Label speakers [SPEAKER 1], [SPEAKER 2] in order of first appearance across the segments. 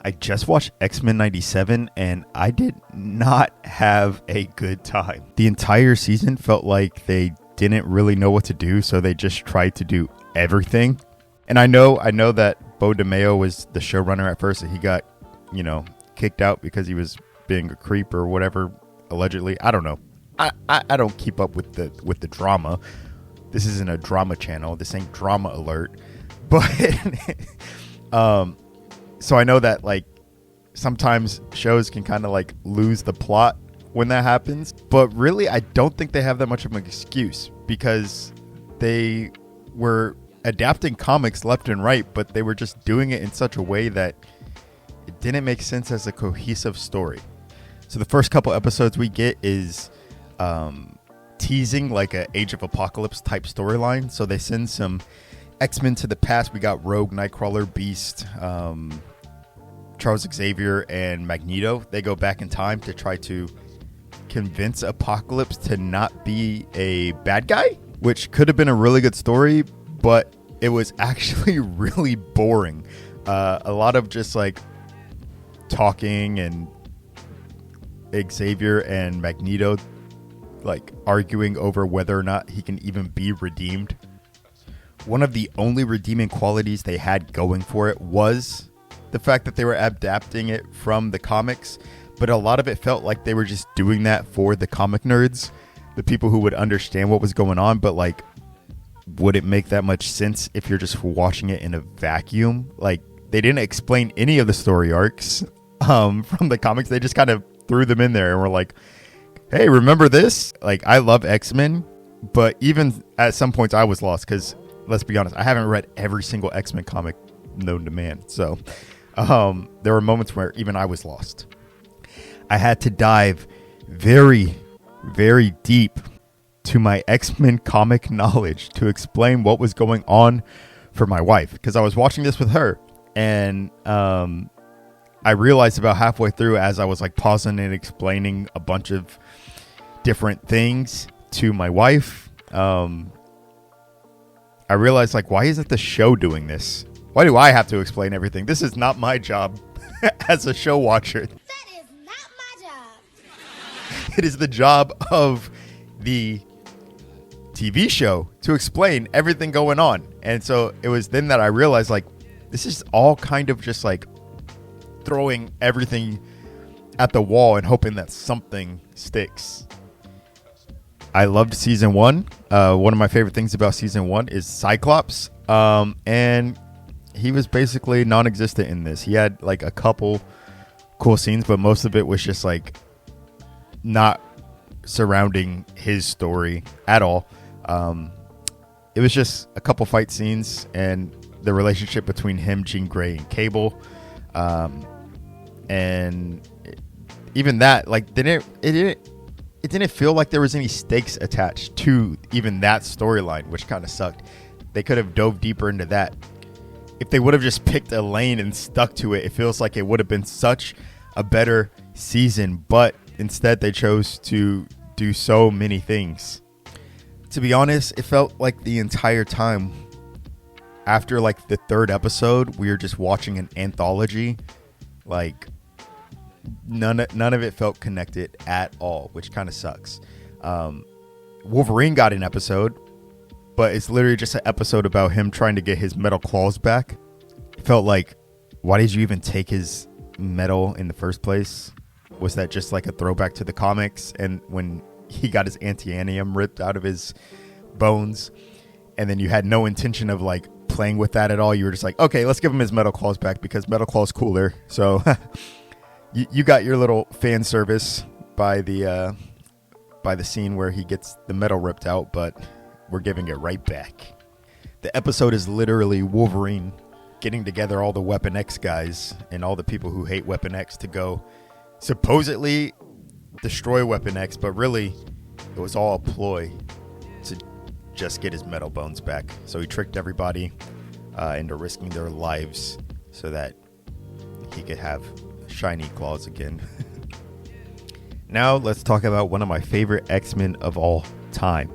[SPEAKER 1] I just watched X-Men 97 and I did not have a good time. The entire season felt like they didn't really know what to do, so they just tried to do everything. And I know that Bo DeMeo was the showrunner at first, and he got, kicked out because he was being a creep or whatever, allegedly. I don't know. I don't keep up with the drama. This isn't a drama channel. This ain't Drama Alert. But so I know that like sometimes shows can kind of like lose the plot when that happens. But really, I don't think they have that much of an excuse, because they were adapting comics left and right, but they were just doing it in such a way that it didn't make sense as a cohesive story. So the first couple episodes we get is teasing like a Age of Apocalypse type storyline. So they send some X-Men to the past. We got Rogue, Nightcrawler, Beast, Charles Xavier, and Magneto. They go back in time to try to convince Apocalypse to not be a bad guy, which could have been a really good story, but it was actually really boring. A lot of just like talking, and Xavier and Magneto like arguing over whether or not he can even be redeemed. One of the only redeeming qualities they had going for it was the fact that they were adapting it from the comics, but a lot of it felt like they were just doing that for the comic nerds, the people who would understand what was going on. But like, would it make that much sense if you're just watching it in a vacuum? Like, they didn't explain any of the story arcs from the comics. They just kind of threw them in there and were like, hey, remember this? Like, I love X-Men, but even at some points I was lost, because let's be honest, I haven't read every single X-Men comic known to man. So there were moments where even I was lost. I had to dive very, very deep to my X-Men comic knowledge to explain what was going on for my wife, because I was watching this with her, and I realized about halfway through, as I was like pausing and explaining a bunch of different things to my wife, I realized, like, why isn't the show doing this? Why do I have to explain everything? This is not my job as a show watcher.
[SPEAKER 2] That is not my job.
[SPEAKER 1] It is the job of the TV show to explain everything going on. And so it was then that I realized, like, this is all kind of just like throwing everything at the wall and hoping that something sticks. I loved season 1. One of my favorite things about season 1 is Cyclops. And he was basically non-existent in this. He had like a couple cool scenes, but most of it was just like not surrounding his story at all. It was just a couple fight scenes and the relationship between him, Jean Grey, and Cable. And even that, like, it didn't feel like there was any stakes attached to even that storyline, which kind of sucked. They could have dove deeper into that. If they would have just picked a lane and stuck to it, it feels like it would have been such a better season. But instead, they chose to do so many things. To be honest, it felt like the entire time after like the third episode, we were just watching an anthology. Like, none of it felt connected at all, which kind of sucks. Wolverine got an episode, but it's literally just an episode about him trying to get his metal claws back. It felt like, why did you even take his metal in the first place? Was that just like a throwback to the comics? And when he got his antianium ripped out of his bones, and then you had no intention of like playing with that at all. You were just like, okay, let's give him his metal claws back because metal claws cooler. So you got your little fan service by the scene where he gets the metal ripped out, but we're giving it right back. The episode is literally Wolverine getting together all the Weapon X guys and all the people who hate Weapon X to go supposedly destroy Weapon X, but really it was all a ploy to just get his metal bones back. So he tricked everybody into risking their lives so that he could have shiny claws again. Now let's talk about one of my favorite X-Men of all time,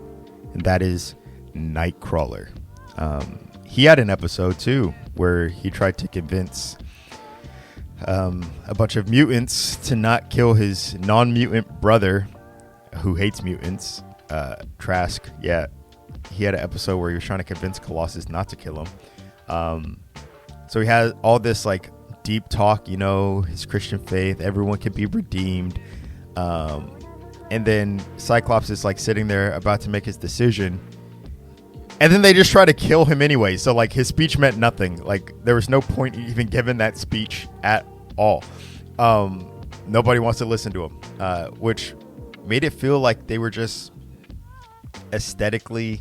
[SPEAKER 1] and that is Nightcrawler. He had an episode too where he tried to convince a bunch of mutants to not kill his non-mutant brother who hates mutants, Trask. Yeah, he had an episode where he was trying to convince Colossus not to kill him. So he had all this like deep talk, you know, his Christian faith, everyone can be redeemed. And then Cyclops is like sitting there about to make his decision. And then they just try to kill him anyway. So like his speech meant nothing. Like there was no point even giving that speech at all. Nobody wants to listen to him, which made it feel like they were just aesthetically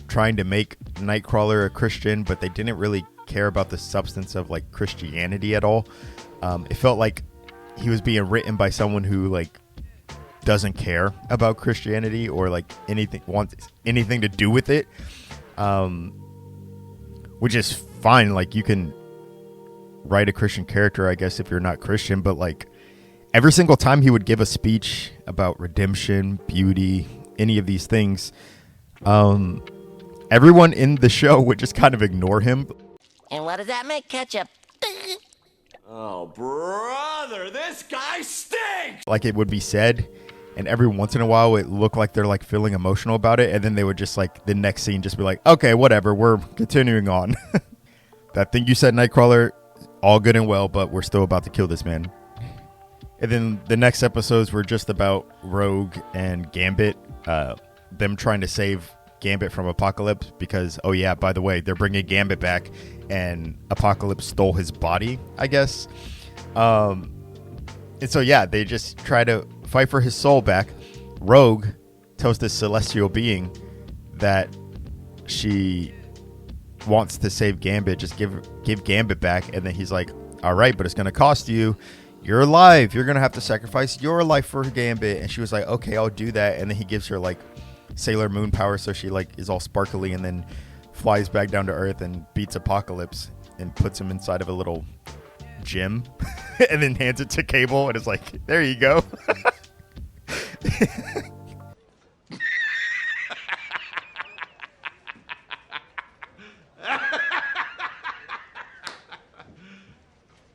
[SPEAKER 1] trying to make Nightcrawler a Christian, but they didn't really care about the substance of like Christianity at all. It felt like he was being written by someone who like doesn't care about Christianity or like anything, wants anything to do with it, which is fine. Like you can write a Christian character, I guess, if you're not Christian, but like every single time he would give a speech about redemption, beauty, any of these things, everyone in the show would just kind of ignore him.
[SPEAKER 3] And what does that make, Ketchup?
[SPEAKER 4] Oh, brother, this guy stinks!
[SPEAKER 1] Like it would be said, and every once in a while it looked like they're like feeling emotional about it, and then they would just like the next scene just be like, okay, whatever, we're continuing on. That thing you said, Nightcrawler, all good and well, but we're still about to kill this man. And then the next episodes were just about Rogue and Gambit, them trying to save Gambit from Apocalypse because, oh yeah, by the way, they're bringing Gambit back and Apocalypse stole his body, I guess. And so yeah, they just try to fight for his soul back. Rogue tells this celestial being that she wants to save Gambit, just give Gambit back. And then he's like, all right, but it's going to cost you. You're alive. You're going to have to sacrifice your life for Gambit. And she was like, okay, I'll do that. And then he gives her like Sailor Moon power, so she like is all sparkly and then flies back down to Earth and beats Apocalypse and puts him inside of a little gym and then hands it to Cable and is like, there you go.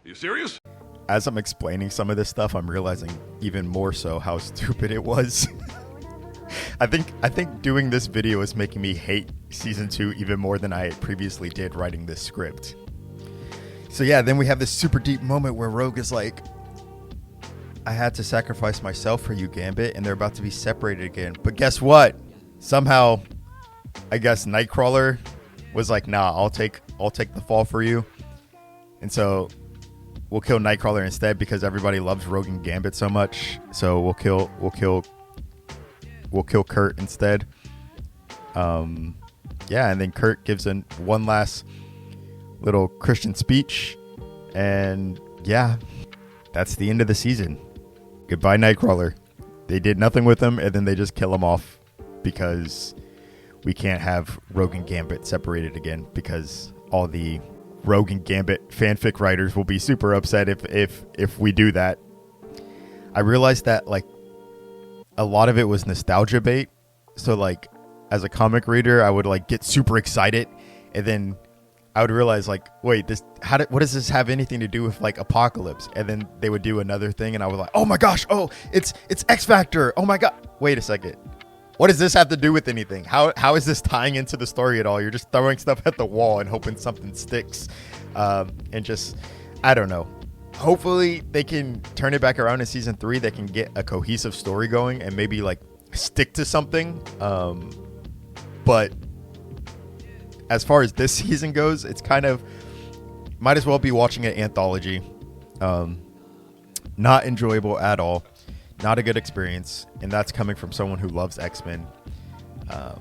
[SPEAKER 4] You serious?
[SPEAKER 1] As I'm explaining some of this stuff, I'm realizing even more so how stupid it was. I think doing this video is making me hate season 2 even more than I previously did writing this script. So yeah, then we have this super deep moment where Rogue is like, I had to sacrifice myself for you, Gambit, and they're about to be separated again. But guess what? Somehow, I guess Nightcrawler was like, nah, I'll take the fall for you. And so we'll kill Nightcrawler instead because everybody loves Rogue and Gambit so much. So we'll kill Kurt instead. Yeah, and then Kurt gives one last little Christian speech, and yeah, that's the end of the season. Goodbye, Nightcrawler. They did nothing with him, and then they just kill him off because we can't have Rogue and Gambit separated again, because all the Rogue and Gambit fanfic writers will be super upset if we do that. I realized that like a lot of it was nostalgia bait. So like as a comic reader, I would like get super excited, and then I would realize like, wait, what does this have anything to do with like Apocalypse? And then they would do another thing, and I was like, oh my gosh, oh, it's X Factor. Oh my god, wait a second, what does this have to do with anything? How is this tying into the story at all? You're just throwing stuff at the wall and hoping something sticks, and just, I don't know. Hopefully they can turn it back around in season 3. They can get a cohesive story going and maybe like stick to something. But as far as this season goes, it's kind of, might as well be watching an anthology. Not enjoyable at all. Not a good experience. And that's coming from someone who loves X-Men. But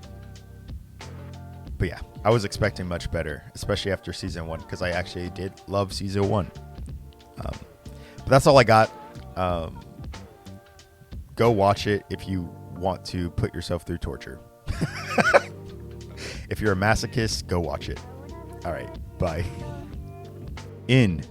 [SPEAKER 1] yeah, I was expecting much better, especially after season 1, because I actually did love season 1. But that's all I got. Go watch it if you want to put yourself through torture. If you're a masochist, go watch it. All right, bye. In